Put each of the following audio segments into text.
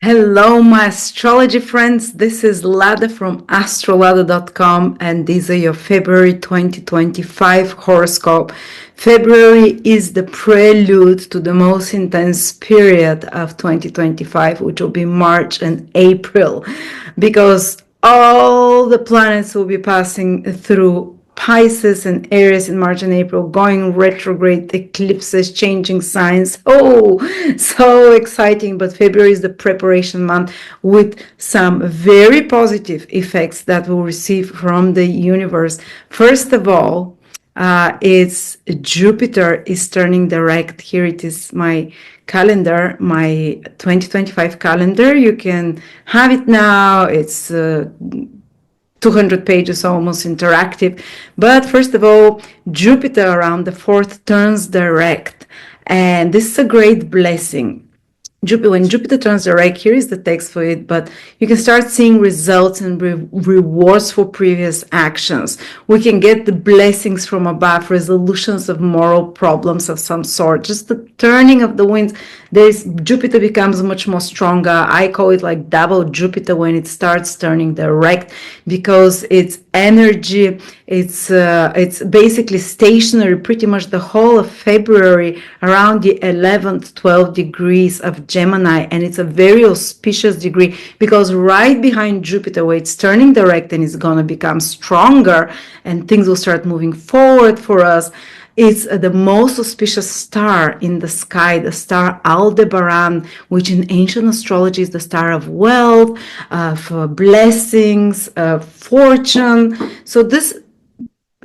Hello, my astrology friends. This is Lada from AstroladaOfficial, and these are your February 2025 horoscope. February is the prelude to the most intense period of 2025, which will be March and April, because all the planets will be passing through Pisces and Aries in March and April, going retrograde, eclipses, changing signs. Oh, so exciting. But February is the preparation month with some very positive effects that we'll receive from the universe. First of all, it's Jupiter is turning direct. Here it is, my calendar, my 2025 calendar. You can have it now. It's 200 pages, almost interactive. But first of all, Jupiter around the 4th turns direct. And this is a great blessing. When Jupiter turns direct, here is the text for it, but you can start seeing results and rewards for previous actions. We can get the blessings from above, resolutions of moral problems of some sort, just the turning of the winds. Jupiter becomes much more stronger. I call it like double Jupiter when it starts turning direct, because it's energy, it's basically stationary pretty much the whole of February around the 11th 12 degrees of Gemini, and it's a very auspicious degree because right behind Jupiter, where it's turning direct and it's going to become stronger and things will start moving forward for us, it's the most auspicious star in the sky, the star Aldebaran, which in ancient astrology is the star of wealth, of blessings, of fortune. So this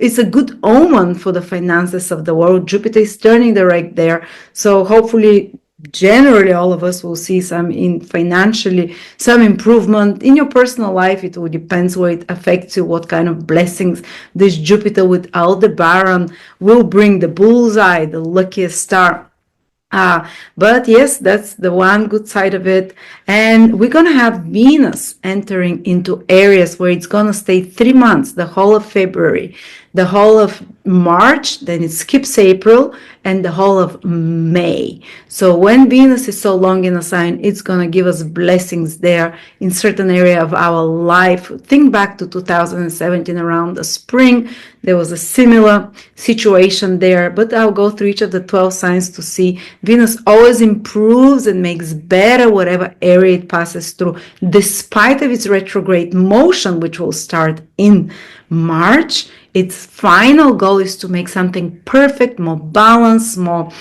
is a good omen for the finances of the world. Jupiter is turning direct there. So hopefully, generally, all of us will see some financially, some improvement in your personal life. It will depend where it affects you, what kind of blessings this Jupiter with Aldebaran will bring. The bullseye, the luckiest star. But yes, that's the one good side of it. And we're going to have Venus entering into areas where it's going to stay 3 months, the whole of February, the whole of March, then it skips April, and the whole of May. So when Venus is so long in a sign, it's going to give us blessings there in certain area of our life. Think back to 2017 around the spring. There was a similar situation there, but I'll go through each of the 12 signs to see. Venus always improves and makes better whatever area it passes through, despite of its retrograde motion, which will start in March. Its final goal is to make something perfect, more balanced, more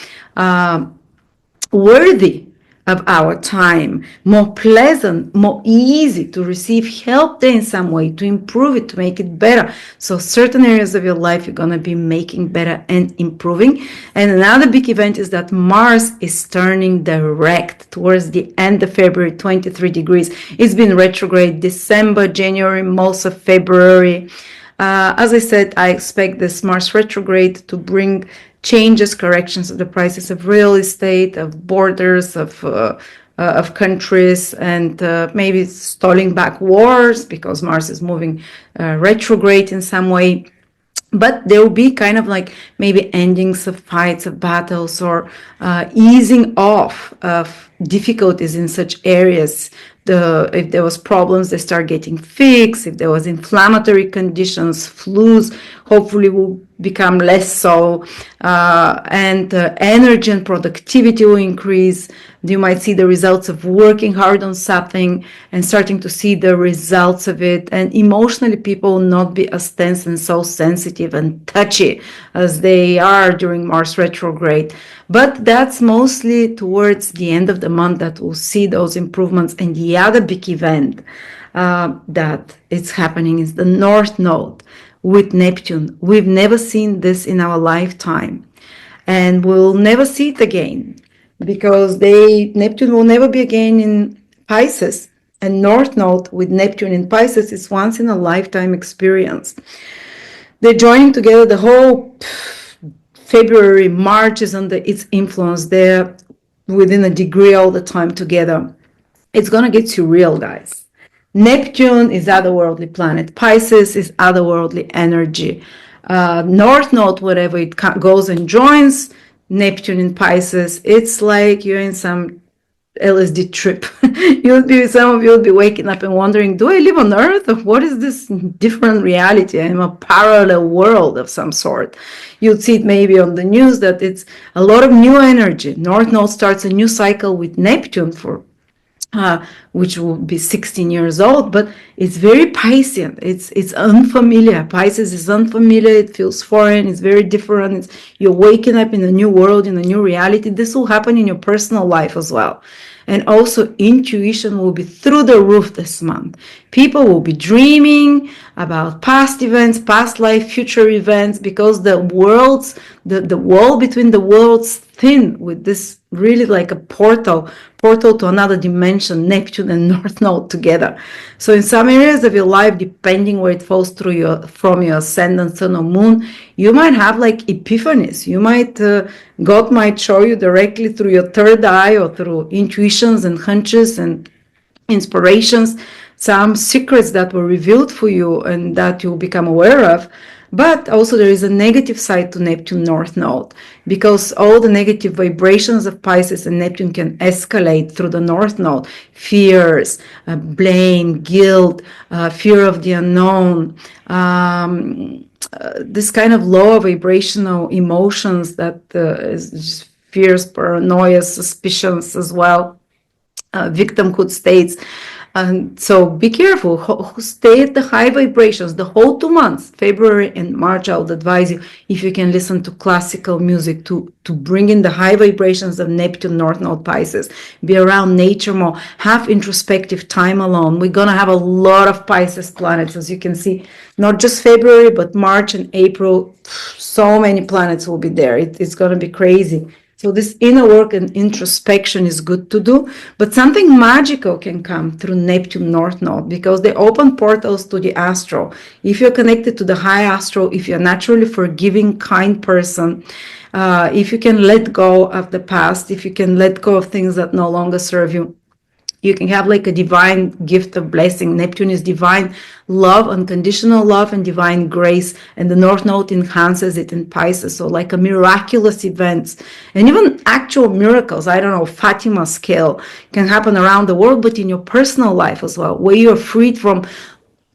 worthy of our time, more pleasant, more easy to receive help there in some way, to improve it, to make it better. So certain areas of your life you're going to be making better and improving. And another big event is that Mars is turning direct towards the end of February, 23 degrees. It's been retrograde December, January, most of February. As I said, I expect this Mars retrograde to bring changes, corrections of the prices of real estate, of borders, of countries, and maybe stalling back wars because Mars is moving retrograde in some way. But there will be kind of like maybe endings of fights, of battles, or easing off of difficulties in such areas. If there was problems, they start getting fixed. If there was inflammatory conditions, flus, hopefully will become less so, and energy and productivity will increase. You might see the results of working hard on something and starting to see the results of it. And emotionally, people will not be as tense and so sensitive and touchy as they are during Mars retrograde. But that's mostly towards the end of the month that we'll see those improvements. And the other big event that is happening is the North Node with Neptune. We've never seen this in our lifetime, and we'll never see it again, because Neptune will never be again in Pisces, and North Node with Neptune in Pisces is once in a lifetime experience. They're joining together. The whole February, March is under its influence. They're within a degree all the time together. It's going to get surreal, guys. Neptune is otherworldly planet. Pisces is otherworldly energy. North Node, wherever it goes and joins Neptune in Pisces, it's like you're in some LSD trip. Some of you will be waking up and wondering, do I live on Earth, or what is this different reality? I'm a parallel world of some sort. You'll see it maybe on the news that it's a lot of new energy. North Node starts a new cycle with Neptune for which will be 16 years old, but it's very Piscean. It's unfamiliar. Pisces is unfamiliar. It feels foreign. It's very different. You're waking up in a new world, in a new reality. This will happen in your personal life as well. And also intuition will be through the roof this month. People will be dreaming about past events, past life, future events, because the wall between the worlds thin with this really like a portal to another dimension, Neptune and North Node together. So in some areas of your life, depending where it falls from your ascendant, sun or moon, you might have like epiphanies. God might show you directly through your third eye or through intuitions and hunches and inspirations, some secrets that were revealed for you and that you'll become aware of. But also there is a negative side to Neptune North Node, because all the negative vibrations of Pisces and Neptune can escalate through the North Node. Fears, blame, guilt, fear of the unknown, this kind of low vibrational emotions that is just fears, paranoia, suspicions as well, victimhood states. And so be careful, stay at the high vibrations the whole 2 months, February and March. I would advise you, if you can listen to classical music, to bring in the high vibrations of Neptune, North Node, Pisces, be around nature more, have introspective time alone. We're going to have a lot of Pisces planets, as you can see, not just February, but March and April. So many planets will be there. It's going to be crazy. So this inner work and introspection is good to do, but something magical can come through Neptune North Node, because they open portals to the astral. If you're connected to the high astral, if you're naturally forgiving, kind person, if you can let go of the past, if you can let go of things that no longer serve you, you can have like a divine gift of blessing. Neptune is divine love, unconditional love, and divine grace. And the North Node enhances it in Pisces. So like a miraculous events and even actual miracles, I don't know, Fatima scale can happen around the world, but in your personal life as well, where you're freed from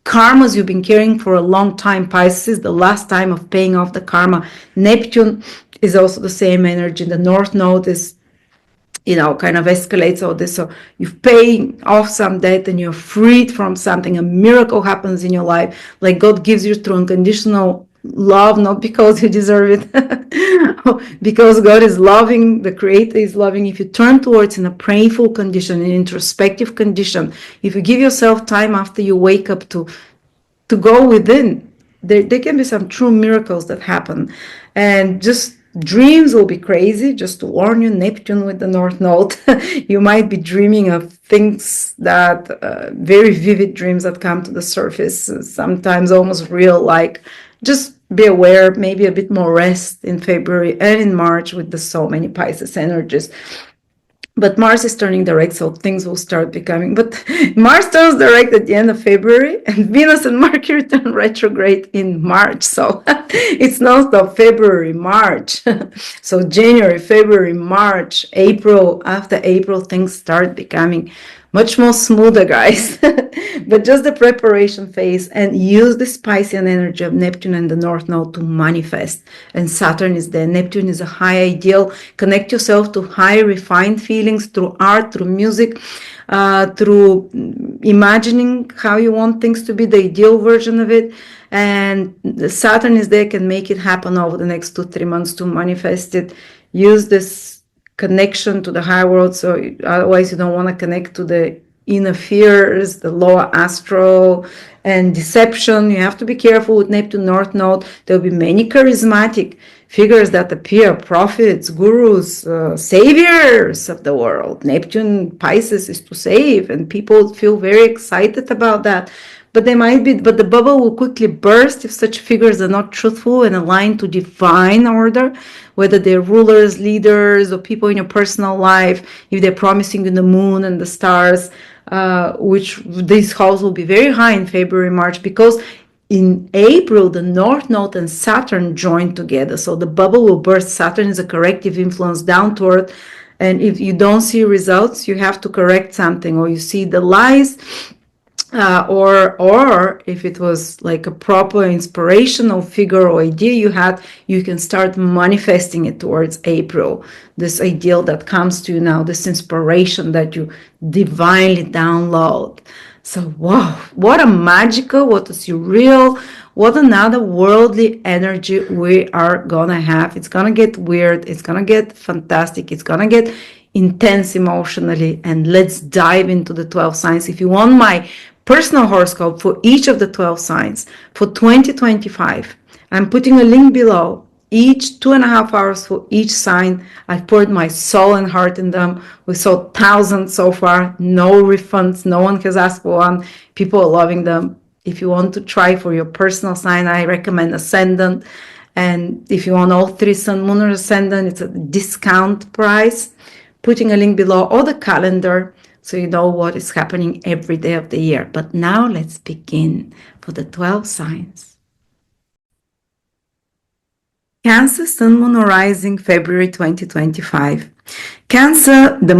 karmas you've been carrying for a long time. Pisces, the last time of paying off the karma. Neptune is also the same energy. The North Node is, kind of escalates all this. So you pay off some debt and you're freed from something. A miracle happens in your life. Like God gives you through unconditional love, not because you deserve it, because God is loving, the Creator is loving. If you turn towards in a prayerful condition, an introspective condition, if you give yourself time after you wake up to go within, there can be some true miracles that happen. And just dreams will be crazy. Just to warn you, Neptune with the North Node, you might be dreaming of things that very vivid dreams that come to the surface, sometimes almost real. Like, just be aware, maybe a bit more rest in February and in March with the so many Pisces energies. But Mars is turning direct, so things will start becoming. But Mars turns direct at the end of February, and Venus and Mercury turn retrograde in March. So it's non-stop February, March. So January, February, March, April. After April, things start becoming much more smoother, guys. But just the preparation phase, and use the Piscean energy of Neptune and the North Node to manifest. And Saturn is there. Neptune is a high ideal. Connect yourself to high refined feelings through art, through music, through imagining how you want things to be, the ideal version of it. And Saturn is there, can make it happen over the next 2-3 months to manifest it. Use this connection to the higher world, so otherwise you don't want to connect to the inner fears, the lower astral, and deception. You have to be careful with Neptune North Node. There'll be many charismatic figures that appear, prophets, gurus, saviors of the world. Neptune Pisces is to save, and people feel very excited about that. But the bubble will quickly burst if such figures are not truthful and aligned to divine order, whether they're rulers, leaders, or people in your personal life. If they're promising you the moon and the stars, which these halls will be very high in February, March, because in April, the North Node and Saturn join together. So the bubble will burst. Saturn is a corrective influence down to earth, And if you don't see results, you have to correct something, or you see the lies, or if it was like a proper inspirational figure or idea you had, you can start manifesting it towards April. This ideal that comes to you now, this inspiration that you divinely download. So wow, what a magical, what a surreal, what another worldly energy we are gonna have. It's gonna get weird, it's gonna get fantastic, it's gonna get intense emotionally. And let's dive into the 12 signs. If you want my personal horoscope for each of the 12 signs for 2025, I'm putting a link below. Each 2.5 hours for each sign. I've poured my soul and heart in them. We sold thousands so far, no refunds, no one has asked for one. People are loving them. If you want to try for your personal sign, I recommend Ascendant. And if you want all 3 Sun, Moon, or Ascendant, it's a discount price. Putting a link below, or the calendar, so you know what is happening every day of the year. But now let's begin for the 12 signs. Cancer, Sun, Moon, or Rising, February 2025. Cancer, the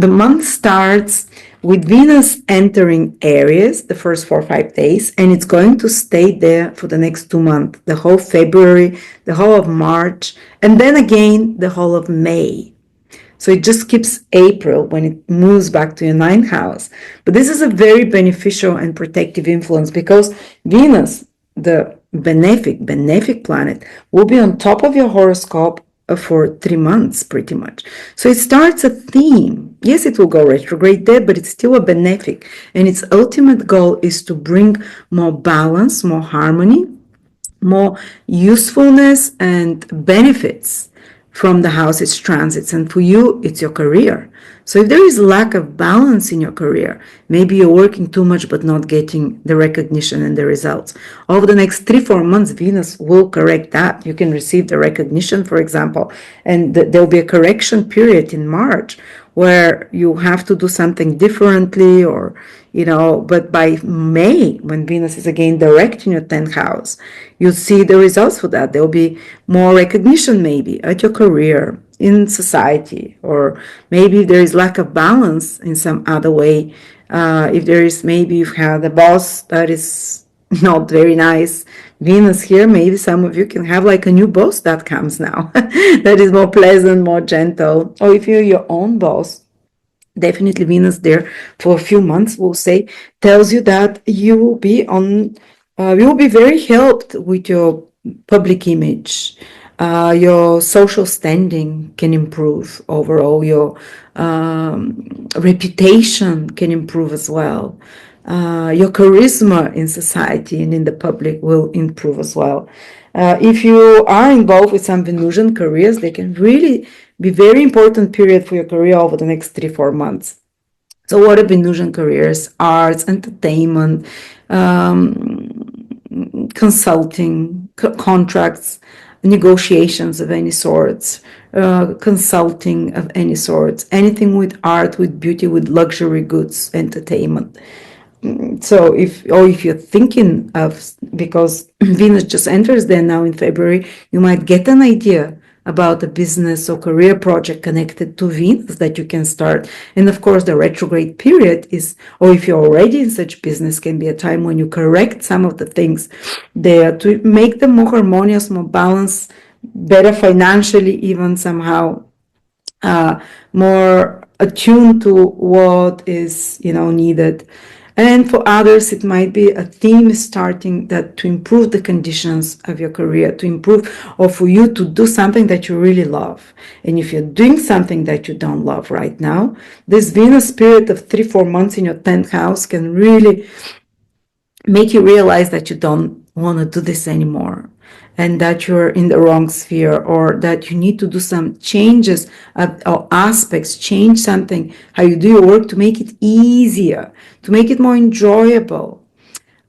month starts with Venus entering Aries the first 4 or 5 days, and it's going to stay there for the next 2 months, the whole February, the whole of March, and then again the whole of May. So it just skips April when it moves back to your 9th house. But this is a very beneficial and protective influence, because Venus, the benefic planet, will be on top of your horoscope for 3 months pretty much. So it starts a theme. Yes, it will go retrograde there, but it's still a benefic. And its ultimate goal is to bring more balance, more harmony, more usefulness and benefits from the house's transits. And for you, it's your career. So if there is lack of balance in your career, maybe you're working too much but not getting the recognition and the results. Over the next 3-4 months, Venus will correct that. You can receive the recognition, for example, and there'll be a correction period in March where you have to do something differently, or but by May, when Venus is again direct in your 10th house, you'll see the results for that. There'll be more recognition maybe at your career, in society, or maybe if there is lack of balance in some other way. If there is, maybe you've had a boss that is not very nice, Venus here, maybe some of you can have like a new boss that comes now that is more pleasant, more gentle. Or if you're your own boss, definitely Venus there for a few months, we'll say, tells you that you will be very helped with your public image. Your social standing can improve overall. Your reputation can improve as well. Your charisma in society and in the public will improve as well. If you are involved with some Venusian careers, they can really be very important period for your career over the next 3-4 months. So what are Venusian careers? Arts, entertainment, consulting, contracts, negotiations of any sorts, consulting of any sorts, anything with art, with beauty, with luxury goods, entertainment. So if you're thinking of, because Venus just enters there now in February, you might get an idea about a business or career project connected to Venus that you can start. And of course, the retrograde period is, or if you're already in such business, can be a time when you correct some of the things there to make them more harmonious, more balanced, better financially, even somehow more attuned to what is needed. And for others, it might be a theme starting that to improve the conditions of your career, to improve, or for you to do something that you really love. And if you're doing something that you don't love right now, this Venus period of 3-4 months in your 10th house can really make you realize that you don't want to do this anymore, and that you're in the wrong sphere, or that you need to do some changes or aspects, change something, how you do your work to make it easier, to make it more enjoyable,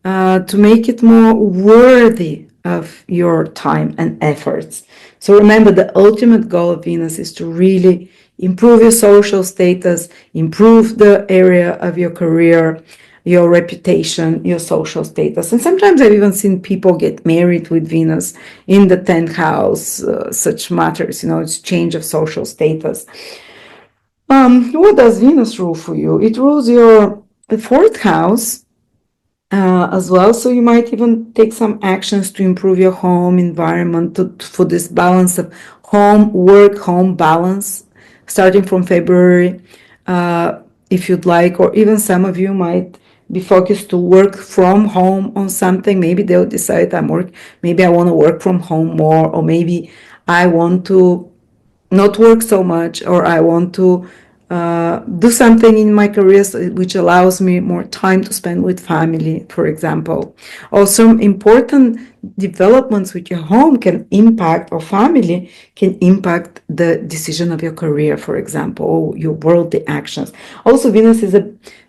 to make it more worthy of your time and efforts. So remember, the ultimate goal of Venus is to really improve your social status, improve the area of your career, your reputation, your social status. And sometimes I've even seen people get married with Venus in the 10th house, such matters, it's change of social status. What does Venus rule for you? It rules your fourth house as well. So you might even take some actions to improve your home environment for this balance of home, work, home balance, starting from February, if you'd like, or even some of you might be focused to work from home on something. Maybe they'll decide maybe I want to work from home more, or maybe I want to not work so much, or I want to do something in my career which allows me more time to spend with family, for example. Or some important developments with your home can impact, or family can impact the decision of your career, for example, or your worldly actions. Also, Venus is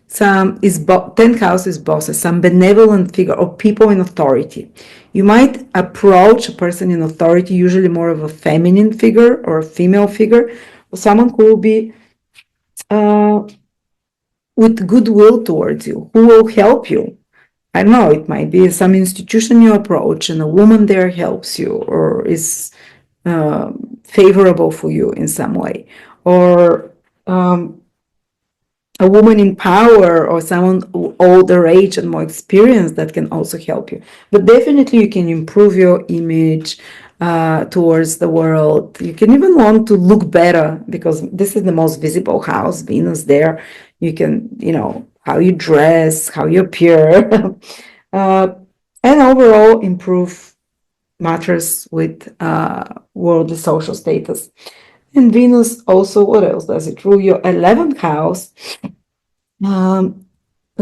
10th house is bosses, some benevolent figure or people in authority. You might approach a person in authority, usually more of a feminine figure or a female figure, or someone who will be with goodwill towards you, who will help you. I don't know, it might be some institution you approach and a woman there helps you or is favorable for you in some way. Or a woman in power or someone older age and more experienced that can also help you. But definitely you can improve your image towards the world. You can even want to look better because this is the most visible house, Venus there. You can, how you dress, how you appear, and overall improve matters with worldly social status. And Venus also, what else does it rule? Your 11th house.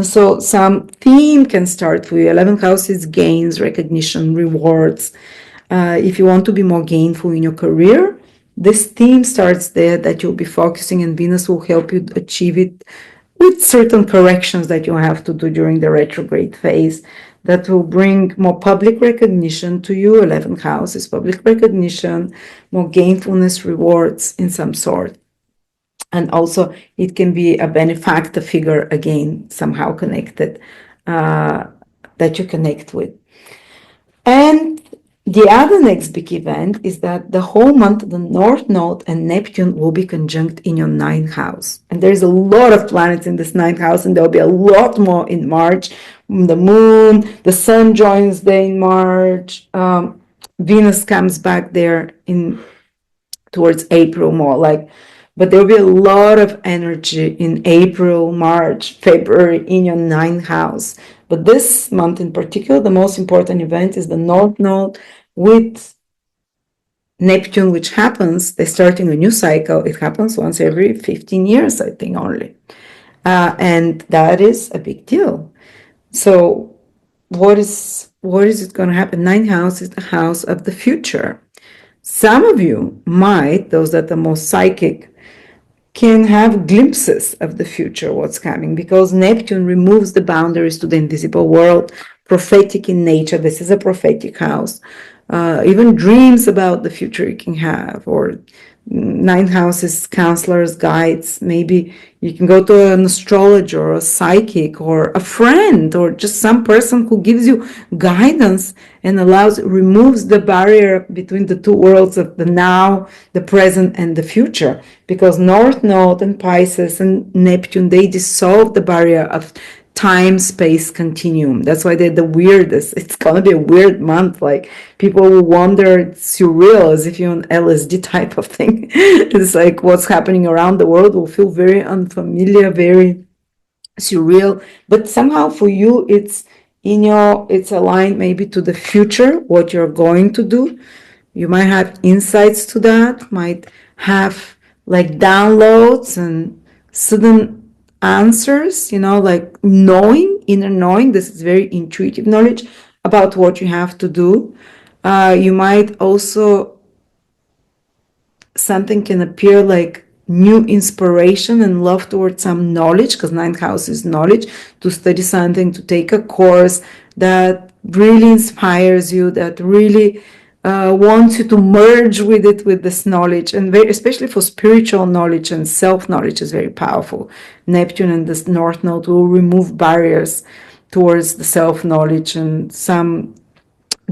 So some theme can start for you. 11th house is gains, recognition, rewards. If you want to be more gainful in your career, this theme starts there that you'll be focusing, and Venus will help you achieve it with certain corrections that you have to do during the retrograde phase that will bring more public recognition to you. 11th house is public recognition, more gainfulness, rewards in some sort. And also it can be a benefactor figure, again, somehow connected, that you connect with. And the other next big event is that the whole month, the North Node and Neptune will be conjunct in your 9th house. And there's a lot of planets in this 9th house, and there'll be a lot more in March. The moon, the sun joins there in March. Venus comes back there towards April more but there'll be a lot of energy in April, March, February in your 9th house. But this month in particular, the most important event is the North Node with Neptune, which happens, they're starting a new cycle. It happens once every 15 years, I think, only. And that is a big deal. So what is it going to happen? 9th house is the house of the future. Some of you might, those that are most psychic, can have glimpses of the future, what's coming, because Neptune removes the boundaries to the invisible world, prophetic in nature. This is a prophetic house. Even dreams about the future you can have, or 9th houses, counselors, guides. Maybe you can go to an astrologer or a psychic or a friend or just some person who gives you guidance and removes the barrier between the two worlds of the now, the present, and the future. Because North Node and Pisces and Neptune, they dissolve the barrier of time-space continuum. That's why they're the weirdest. It's gonna be a weird month. Like people will wonder, it's surreal, as if you're an LSD type of thing. It's like what's happening around the world will feel very unfamiliar, very surreal. But somehow for you, it's aligned maybe to the future, what you're going to do. You might have insights to that, might have like downloads and sudden answers, like inner knowing. This is very intuitive knowledge about what you have to do. You might also, something can appear like new inspiration and love towards some knowledge, because 9th house is knowledge, to study something, to take a course that really inspires you, that really wants you to merge with it, with this knowledge. And especially for spiritual knowledge and self-knowledge is very powerful. Neptune and this North Node will remove barriers towards the self-knowledge, and some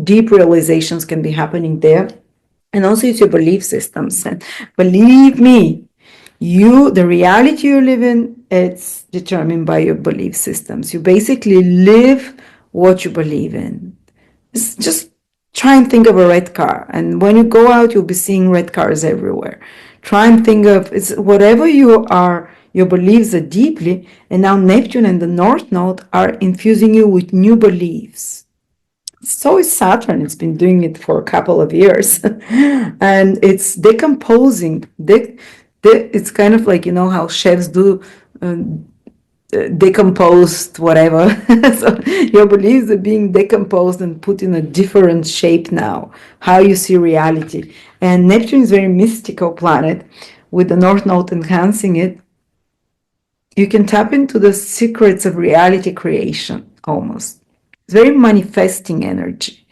deep realizations can be happening there. And also it's your belief systems. And believe me, The reality you live in, it's determined by your belief systems. You basically live what you believe in. It's just try and think of a red car, and when you go out, you'll be seeing red cars everywhere. Try and think of it's whatever you are, your beliefs are deeply, and now Neptune and the North Node are infusing you with new beliefs. So is Saturn. It's been doing it for a couple of years, and it's decomposing. It's kind of like, how chefs do decomposed whatever. So your beliefs are being decomposed and put in a different shape now, how you see reality. And Neptune is a very mystical planet, with the North Node enhancing it. You can tap into the secrets of reality creation almost. It's very manifesting energy.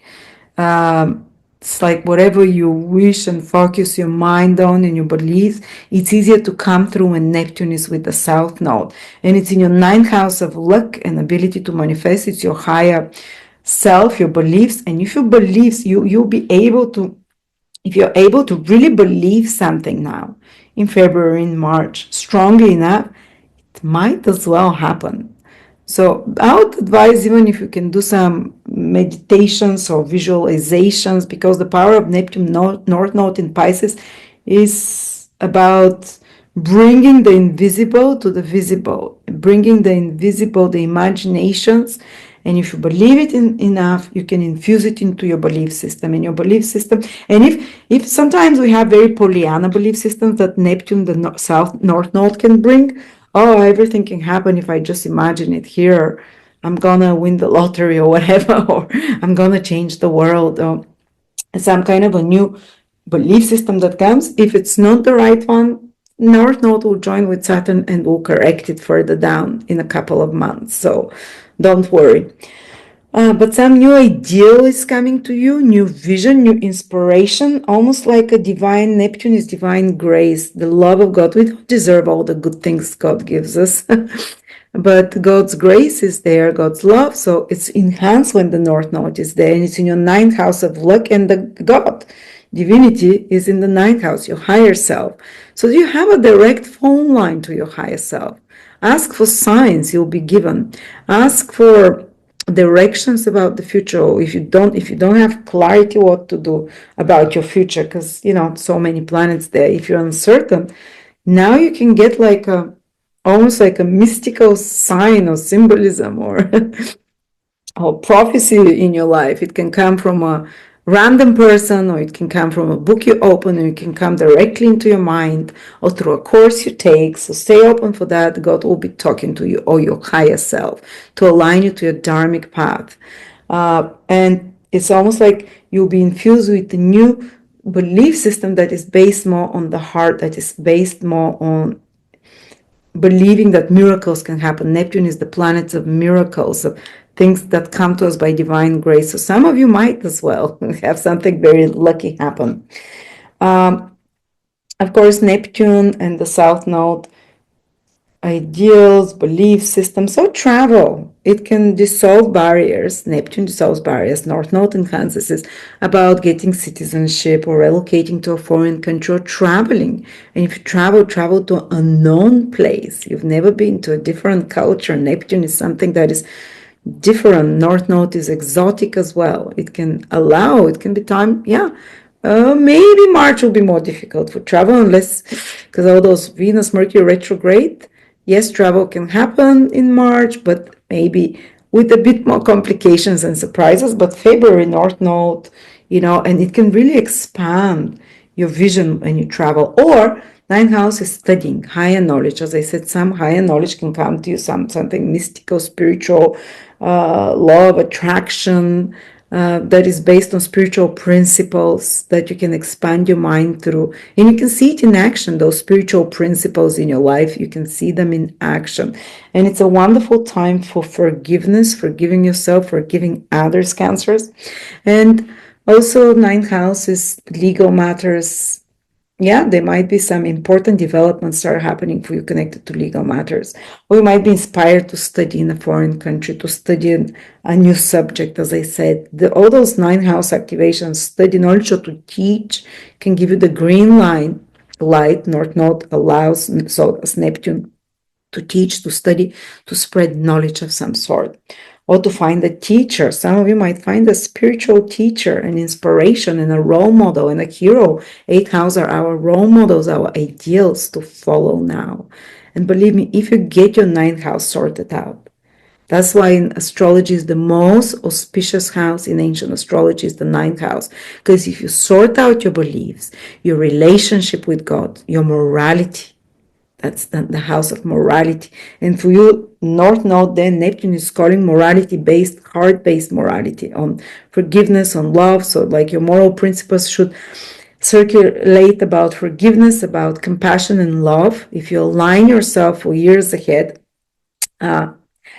It's like whatever you wish and focus your mind on and your beliefs, it's easier to come through when Neptune is with the South Node. And it's in your ninth house of luck and ability to manifest. It's your higher self, your beliefs. And if your beliefs, you'll be able to, if you're able to really believe something now in February, in March, strongly enough, it might as well happen. So I would advise, even if you can do some meditations or visualizations, because the power of Neptune North Node in Pisces is about bringing the invisible to the visible, bringing the invisible, the imaginations. And if you believe it enough, you can infuse it into your belief system. And if sometimes we have very Pollyanna belief systems that Neptune, the South North Node, can bring. Oh, everything can happen if I just imagine it here. I'm gonna win the lottery or whatever, or I'm gonna change the world, or some kind of a new belief system that comes. If it's not the right one, North Node will join with Saturn and will correct it further down in a couple of months. So don't worry. But some new ideal is coming to you, new vision, new inspiration, almost like a divine. Neptune is divine grace, the love of God. We don't deserve all the good things God gives us, but God's grace is there, God's love. So it's enhanced when the North Node is there, and it's in your ninth house of luck, and the God, divinity, is in the ninth house, your higher self. So you have a direct phone line to your higher self. Ask for signs, you'll be given. Ask for directions about the future, or if you don't have clarity what to do about your future, because so many planets there, if you're uncertain, now you can get like almost like a mystical sign or symbolism or or prophecy in your life. It can come from a random person, or it can come from a book you open, or it can come directly into your mind, or through a course you take. So stay open for that. God will be talking to you, or your higher self, to align you to your dharmic path. And it's almost like you'll be infused with a new belief system that is based more on the heart, that is based more on believing that miracles can happen. Neptune is the planet of miracles, of things that come to us by divine grace. So some of you might as well have something very lucky happen. Of course, Neptune and the South Node, ideals, belief systems. So travel, it can dissolve barriers. Neptune dissolves barriers. North Node enhances is about getting citizenship or relocating to a foreign country or traveling. And if you travel to an unknown place. You've never been to a different culture. Neptune is something that is different. North Node is exotic as well. It can be time, maybe March will be more difficult for travel, unless, because all those Venus, Mercury retrograde, yes, travel can happen in March, but maybe with a bit more complications and surprises. But February, North Node, and it can really expand your vision when you travel. Or ninth house is studying higher knowledge. As I said, some higher knowledge can come to you, something mystical, spiritual, law of attraction, that is based on spiritual principles that you can expand your mind through. And you can see it in action, those spiritual principles in your life. You can see them in action. And it's a wonderful time for forgiveness, forgiving yourself, forgiving others, cancers. And also, ninth house is legal matters. There might be some important developments that are happening for you connected to legal matters. Or you might be inspired to study in a foreign country, to study a new subject, as I said. All those ninth house activations, study knowledge, or to teach, can give you the green line light. North Node allows, so as Neptune, to teach, to study, to spread knowledge of some sort, or to find a teacher. Some of you might find a spiritual teacher, an inspiration, and a role model, and a hero. 8th house are our role models, our ideals to follow now. And believe me, if you get your 9th house sorted out, that's why in astrology is the most auspicious house in ancient astrology is the 9th house. Because if you sort out your beliefs, your relationship with God, your morality, that's the house of morality. And for you, North Node, then Neptune is calling morality-based, heart-based morality on forgiveness, on love. So like your moral principles should circulate about forgiveness, about compassion and love. If you align yourself for years ahead,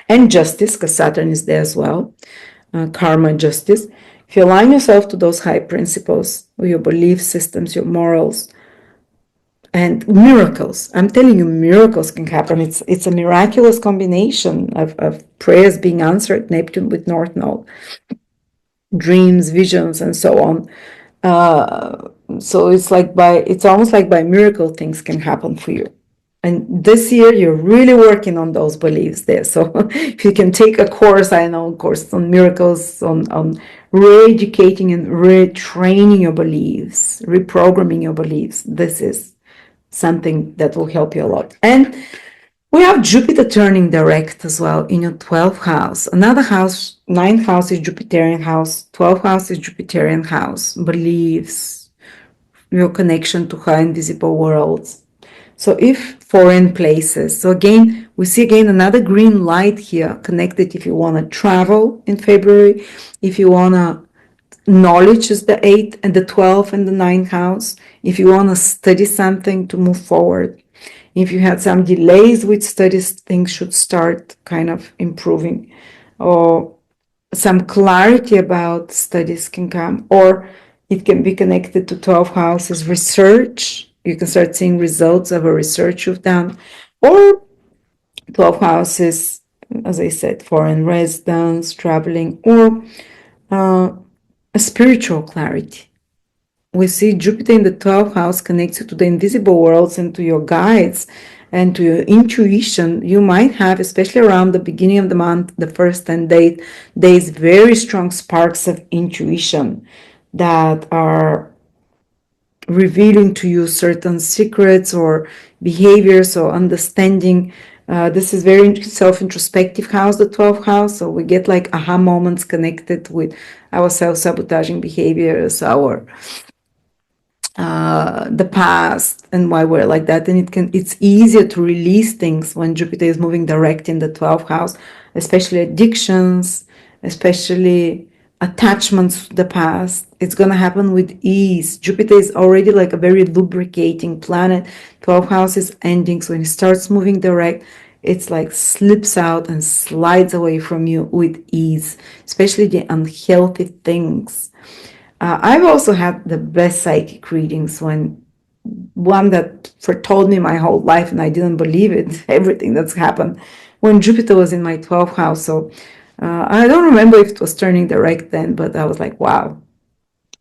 and justice, because Saturn is there as well, karma and justice. If you align yourself to those high principles, or your belief systems, your morals, and miracles. I'm telling you, miracles can happen. It's a miraculous combination of prayers being answered, Neptune with North Node, dreams, visions, and so on. So it's almost like by miracle things can happen for you. And this year you're really working on those beliefs there. So if you can take a course, I know, course on miracles, on re-educating and retraining your beliefs, reprogramming your beliefs, this is something that will help you a lot. And we have Jupiter turning direct as well in your 12th house. Another house, 9th house is Jupiterian house, 12th house is Jupiterian house, beliefs, your connection to high invisible worlds. So if foreign places, so again, we see again another green light here connected if you want to travel in February, if you want to, knowledge is the 8th and the 12th and the 9th house, if you want to study something to move forward. If you had some delays with studies, things should start kind of improving, or some clarity about studies can come, or it can be connected to 12 houses research. You can start seeing results of a research you've done, or 12 houses, as I said, foreign residence, traveling, or a spiritual clarity. We see Jupiter in the 12th house connects you to the invisible worlds and to your guides and to your intuition. You might have, especially around the beginning of the month, the first 10 days, very strong sparks of intuition that are revealing to you certain secrets or behaviors or understanding. This is very self-introspective house, the 12th house. So we get like aha moments connected with our self-sabotaging behaviors, our the past, and why we're like that. And it's easier to release things when Jupiter is moving direct in the 12th house, especially addictions, especially attachments to the past. It's going to happen with ease. Jupiter is already like a very lubricating planet. 12th house is ending, so when it starts moving direct, it's like slips out and slides away from you with ease, especially the unhealthy things. I've also had the best psychic readings, when one that foretold me my whole life and I didn't believe it, everything that's happened, when Jupiter was in my 12th house. So I don't remember if it was turning direct then, but I was like, wow.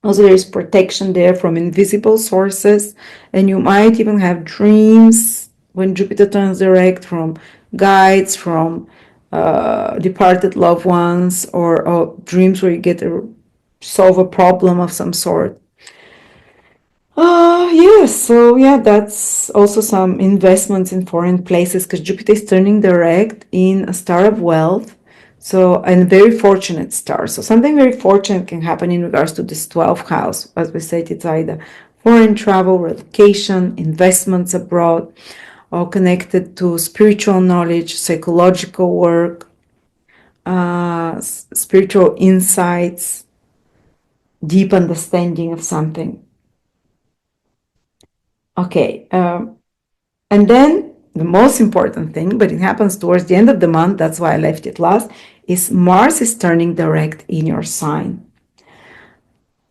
Also, there is protection there from invisible sources, and you might even have dreams when Jupiter turns direct from guides, from departed loved ones, or dreams where you get to solve a problem of some sort. Yes, so yeah, that's also some investments in foreign places, because Jupiter is turning direct in a star of wealth. So, and a very fortunate star. So something very fortunate can happen in regards to this 12th house. As we said, it's either foreign travel, relocation, investments abroad, or connected to spiritual knowledge, psychological work, spiritual insights, deep understanding of something. Okay, and then the most important thing, but it happens towards the end of the month, that's why I left it last, is Mars is turning direct in your sign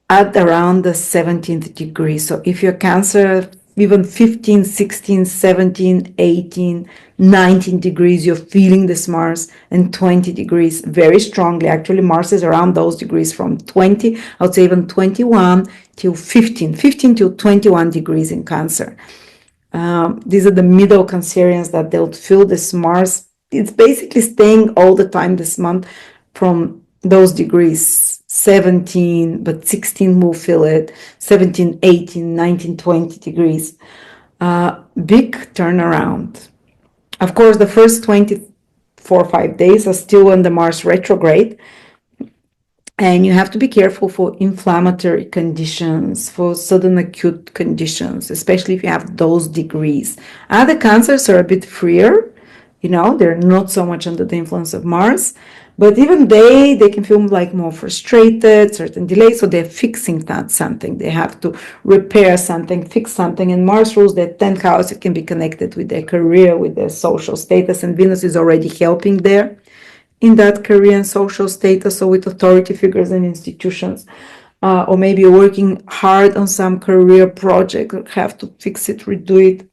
at around the 17th degree. So if you're Cancer, even 15, 16, 17, 18, 19 degrees, you're feeling this Mars, and 20 degrees very strongly. Actually, Mars is around those degrees from 20, I would say even 21 till 15 to 21 degrees in Cancer. These are the middle Cancerians that they'll feel this Mars. It's basically staying all the time this month from those degrees 17, but 16 will feel it, 17, 18, 19, 20 degrees. Big turnaround. Of course, the first 24 or 5 days are still on the Mars retrograde, and you have to be careful for inflammatory conditions, for sudden acute conditions, especially if you have those degrees. Other cancers are a bit freer, they're not so much under the influence of Mars, but even they can feel like more frustrated, certain delays, so they're fixing that something. They have to repair something, fix something, and Mars rules their 10th house. It can be connected with their career, with their social status, and Venus is already helping there in that career and social status, or with authority figures and institutions, or maybe you're working hard on some career project, have to fix it, redo it,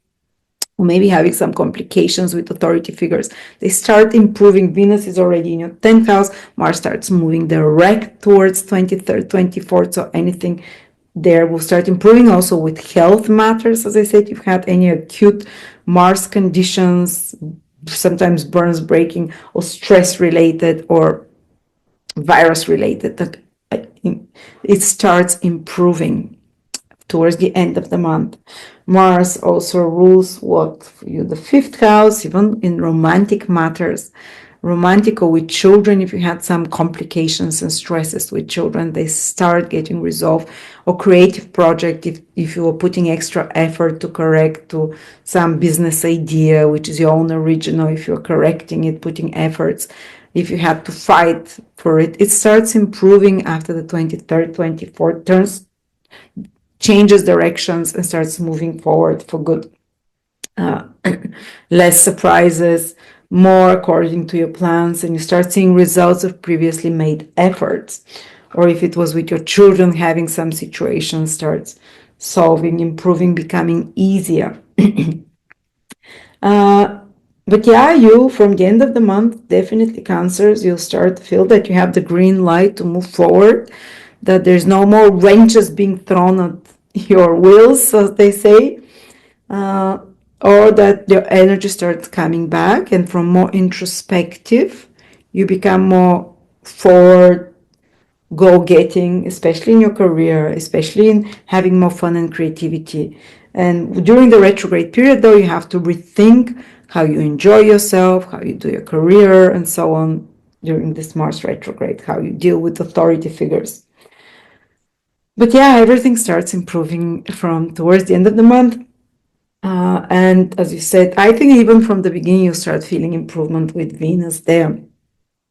or maybe having some complications with authority figures. They start improving. Venus is already in your 10th house. Mars starts moving direct towards 23rd, 24th, so anything there will start improving. Also with health matters, as I said, if you've had any acute Mars conditions, sometimes burns, breaking, or stress related or virus related, that it starts improving towards the end of the month. Mars also rules what for you, the 5th house, even in romantic matters, romantic or with children. If you had some complications and stresses with children, they start getting resolved. Or creative project, if you were putting extra effort to correct to some business idea, which is your own original, if you're correcting it, putting efforts, if you had to fight for it, it starts improving after the 23rd, 24th, changes directions and starts moving forward for good. Less surprises, more according to your plans, and you start seeing results of previously made efforts. Or if it was with your children, having some situation starts solving, improving, becoming easier. But yeah, you, from the end of the month, definitely Cancers, you'll start to feel that you have the green light to move forward, that there's no more wrenches being thrown at your wheels, as they say, or that your energy starts coming back, and from more introspective, you become more forward, go-getting, especially in your career, especially in having more fun and creativity. And during the retrograde period, though, you have to rethink how you enjoy yourself, how you do your career, and so on during this Mars retrograde, how you deal with authority figures. But yeah, everything starts improving from towards the end of the month. And as you said, I think even from the beginning, you start feeling improvement with Venus there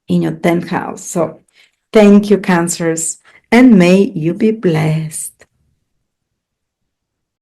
in your 10th house. So thank you, Cancers, and may you be blessed.